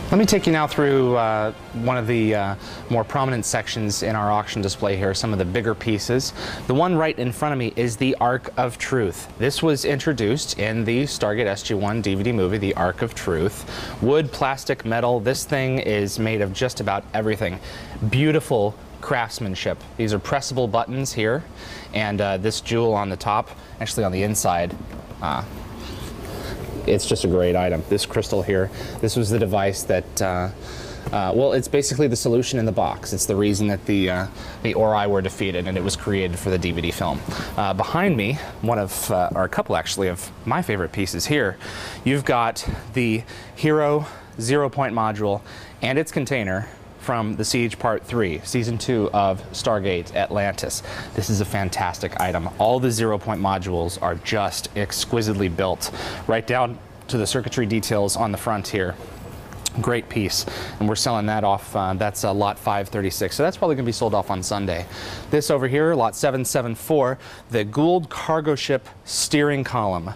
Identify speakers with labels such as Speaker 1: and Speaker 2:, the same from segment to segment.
Speaker 1: Let me take you now through one of the more prominent sections in our auction display here, some of the bigger pieces. The one right in front of me is the Ark of Truth. This was introduced in the Stargate SG-1 DVD movie, the Ark of Truth. Wood, plastic, metal. This thing is made of just about everything. Beautiful craftsmanship. These are pressable buttons here, and this jewel on the top, actually on the inside, it's just a great item. This crystal here, this was the device that, well, it's basically the solution in the box. It's the reason that the Ori were defeated, and it was created for the DVD film. Behind me, one of, or a couple actually, of my favorite pieces here, you've got the Hero 0-point module and its container from The Siege Part 3, Season 2 of Stargate Atlantis. This is a fantastic item. All the 0-point modules are just exquisitely built, right down to the circuitry details on the front here. Great piece, and we're selling that off. That's lot 536, so that's probably going to be sold off on Sunday. This over here, lot 774, the Gould cargo ship steering column.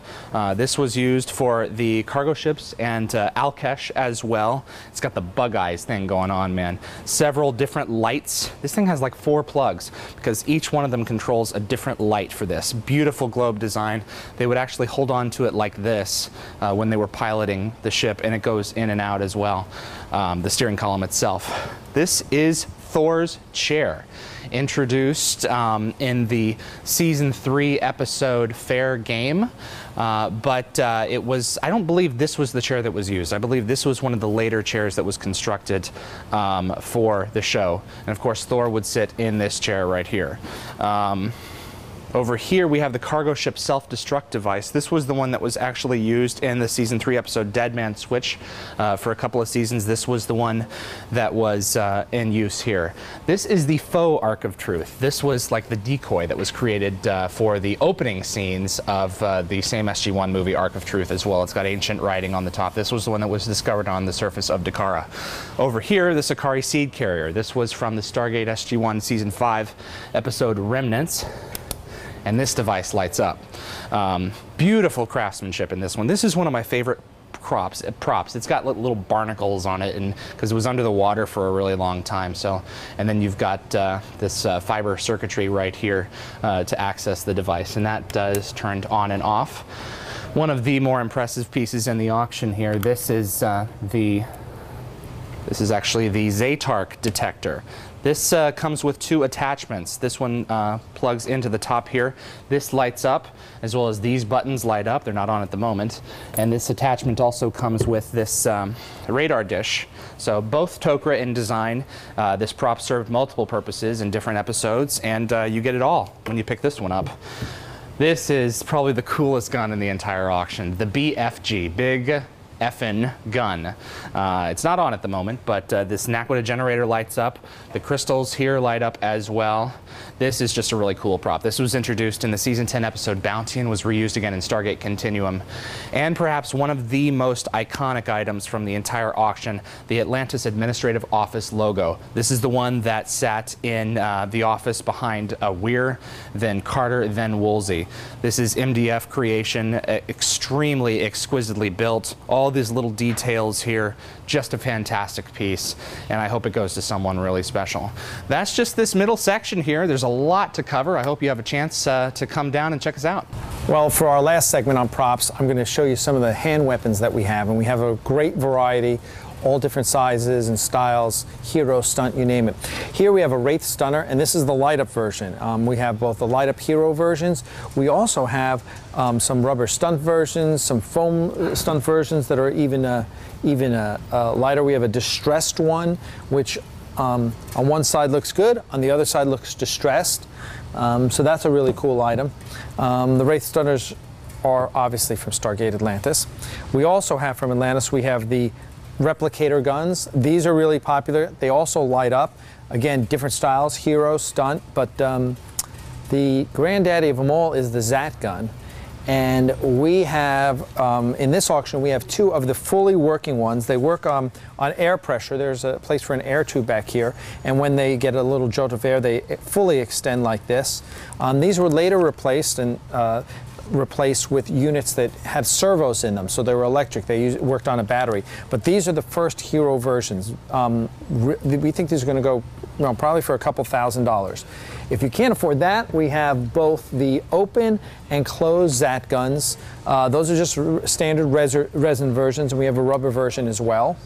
Speaker 1: This was used for the cargo ships and Alkesh as well. It's got the bug eyes thing going on, man. Several different lights. This thing has like 4 plugs because each one of them controls a different light for this. Beautiful globe design. They would actually hold on to it like this when they were piloting the ship, and it goes in and out as well. The steering column itself. This is Thor's chair, introduced in the Season 3 episode Fair Game, but it was, I don't believe this was the chair that was used. I believe this was one of the later chairs that was constructed for the show. And of course, Thor would sit in this chair right here. Over here we have the cargo ship self-destruct device. This was the one that was actually used in the Season 3 episode Dead Man Switch for a couple of seasons. This was the one that was in use here. This is the faux Ark of Truth. This was like the decoy that was created for the opening scenes of the same SG-1 movie Ark of Truth as well. It's got ancient writing on the top. This was the one that was discovered on the surface of Dakara. Over here, the Sakari seed carrier. This was from the Stargate SG-1 Season 5 episode Remnants. And this device lights up. Beautiful craftsmanship in this one. This is one of my favorite props. It's got little barnacles on it, and because it was under the water for a really long time. So, and then you've got this fiber circuitry right here to access the device, and that is turned on and off. One of the more impressive pieces in the auction here. This is actually the Zatark detector. This comes with 2 attachments. This one plugs into the top here. This lights up, as well as these buttons light up. They're not on at the moment. And this attachment also comes with this radar dish. So both Tok'ra in design. This prop served multiple purposes in different episodes, and you get it all when you pick this one up. This is probably the coolest gun in the entire auction. The BFG, Big Effin' Gun. It's not on at the moment, but this Naquita generator lights up. The crystals here light up as well. This is just a really cool prop. This was introduced in the Season 10 episode Bounty and was reused again in Stargate Continuum. And perhaps one of the most iconic items from the entire auction, the Atlantis Administrative Office logo. This is the one that sat in the office behind Weir, then Carter, then Woolsey. This is MDF creation, extremely exquisitely built. All these little details here, just a fantastic piece, and I hope it goes to someone really special. That's just this middle section here. There's a lot to cover. I hope you have a chance to come down and check us out.
Speaker 2: Well, for our last segment on props, I'm going to show you some of the hand weapons that we have, and we have a great variety, all different sizes and styles, hero, stunt, you name it. Here we have a Wraith Stunner, and this is the light-up version. We have both the light-up hero versions. We also have some rubber stunt versions, some foam stunt versions that are even lighter. We have a distressed one, which on one side looks good, on the other side looks distressed. So that's a really cool item. The Wraith Stunners are obviously from Stargate Atlantis. We also have from Atlantis, we have the replicator guns. These are really popular. They also light up. Again, different styles, hero, stunt, but the granddaddy of them all is the Zat gun. And we have, in this auction, we have 2 of the fully working ones. They work on air pressure. There's a place for an air tube back here. And when they get a little jolt of air, they fully extend like this. These were later replaced and replaced with units that had servos in them, so they were electric. They worked on a battery. But these are the first Hero versions. We think these are going to go, probably for a couple $1,000s. If you can't afford that, we have both the open and closed Zat guns. Those are just standard resin versions, and we have a rubber version as well.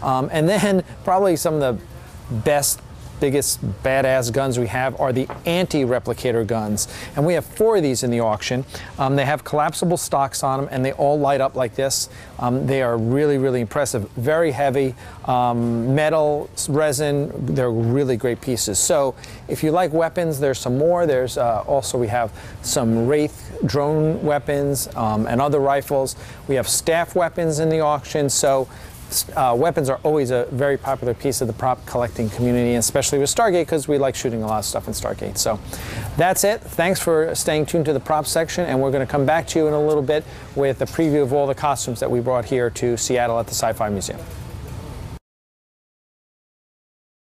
Speaker 2: And then probably some of the biggest badass guns we have are the anti-replicator guns, and we have 4 of these in the auction. They have collapsible stocks on them, and they all light up like this. They are really, really impressive. Very heavy, metal, resin. They're really great pieces. So if you like weapons, there's some more. There's also, we have some Wraith drone weapons and other rifles. We have staff weapons in the auction. So weapons are always a very popular piece of the prop collecting community, especially with Stargate, because we like shooting a lot of stuff in Stargate. So that's it. Thanks for staying tuned to the prop section, and we're going to come back to you in a little bit with a preview of all the costumes that we brought here to Seattle at the Sci-Fi Museum.